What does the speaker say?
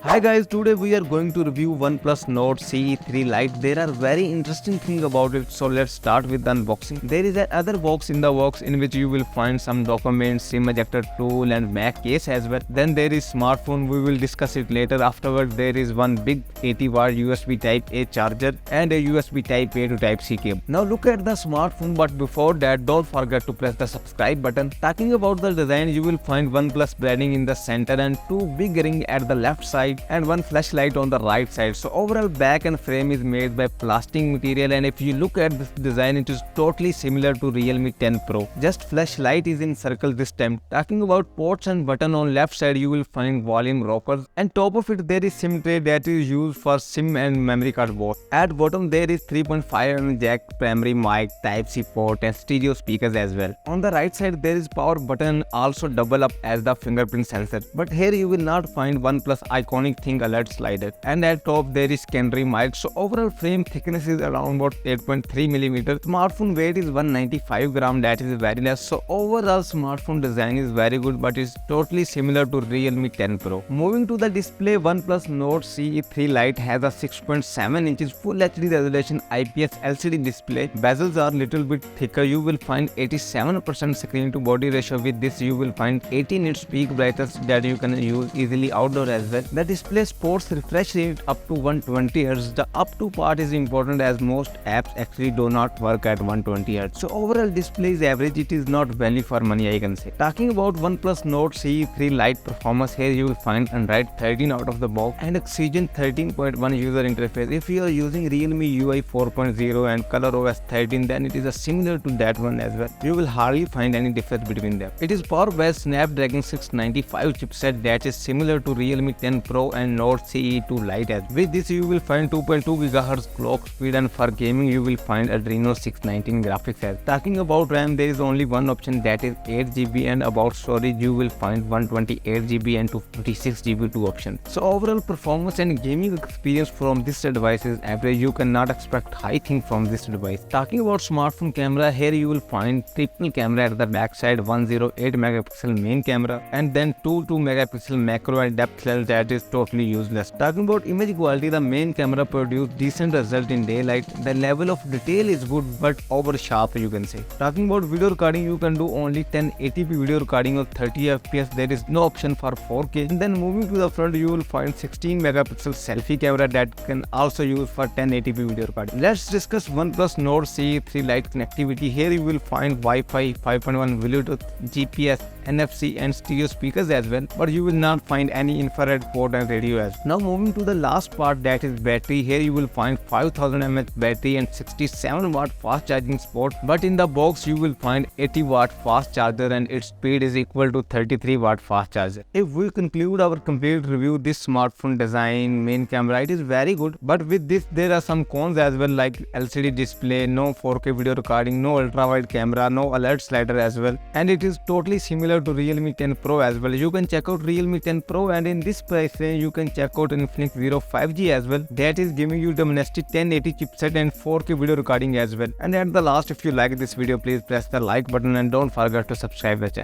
Hi guys, today we are going to review OnePlus Nord CE3 Lite. There are very interesting things about it, so let's start with the unboxing. There is another box in the box in which you will find some documents, SIM ejector tool and Mac case as well. Then there is smartphone, we will discuss it later. Afterward there is one big 80-watt USB Type-A charger and a USB Type-A to Type-C cable. Now look at the smartphone, but before that don't forget to press the subscribe button. Talking about the design, you will find OnePlus branding in the center and two big rings at the left side and one flashlight on the right side. So overall back and frame is made by plastic material, and if you look at this design, it is totally similar to Realme 10 Pro. Just flashlight is in circle this time. Talking about ports and button, on left side you will find volume rockers, and top of it there is SIM tray that is used for SIM and memory card both. At bottom there is 3.5mm jack, primary mic, Type-C port and stereo speakers as well. On the right side there is power button, also double up as the fingerprint sensor. But here you will not find OnePlus iconic thing alert slider, and at top there is secondary mic. So overall frame thickness is around about 8.3mm. Smartphone weight is 195 gram, that is very less. So overall smartphone design is very good, but is totally similar to Realme 10 Pro. Moving to the display, OnePlus Nord CE3 Lite has a 6.7 inches full HD resolution IPS LCD display. Bezels are little bit thicker. You will find 87% screen to body ratio. With this you will find 18 nits peak brightness that you can use easily outdoor as well. The display sports refresh rate up to 120Hz. The up to part is important as most apps actually do not work at 120Hz. So overall display is average. It is not value for money, I can say. Talking about OnePlus Nord CE3 Lite performance, here you will find Android 13 out of the box and Oxygen 13.1 user interface. If you are using Realme UI 4.0 and ColorOS 13, then it is a similar to that one as well. You will hardly find any difference between them. It is powered by Snapdragon 695 chipset that is similar to Realme 10 Pro and Nord CE2 Lite as. With this you will find 2.2 GHz clock speed, and for gaming you will find Adreno 619 graphics as. Talking about RAM, there is only one option, that is 8GB, and about storage you will find 128GB and 256GB two options. So overall performance and gaming experience from this device is average. You cannot expect high things from this device. Talking about smartphone camera, here you will find triple camera at the back side, 108 megapixel main camera and then 2 megapixel macro and depth lens that is totally useless. Talking about image quality, the main camera produced decent result in daylight. The level of detail is good but over sharp, you can say. Talking about video recording, you can do only 1080p video recording or 30fps. There is no option for 4K. And then moving to the front, you will find 16 megapixel selfie camera that can also use for 1080p video recording. Let's discuss OnePlus Nord CE3 Lite connectivity. Here you will find Wi-Fi, 5.1 Bluetooth, GPS, NFC and stereo speakers as well, but you will not find any infrared port and radio as well. Now moving to the last part, that is battery. Here you will find 5000 mAh battery and 67 watt fast charging support, but in the box you will find 80 watt fast charger and its speed is equal to 33 watt fast charger. If we conclude our complete review, this smartphone design, main camera, it is very good, but with this there are some cons as well, like LCD display, no 4K video recording, no ultra wide camera, no alert slider as well, and it is totally similar to Realme 10 Pro as well. You can check out Realme 10 Pro, and in this price range you can check out Infinix Zero 5G as well, that is giving you domestic 1080 chipset and 4K video recording as well. And at the last, if you like this video, please press the like button and don't forget to subscribe the channel.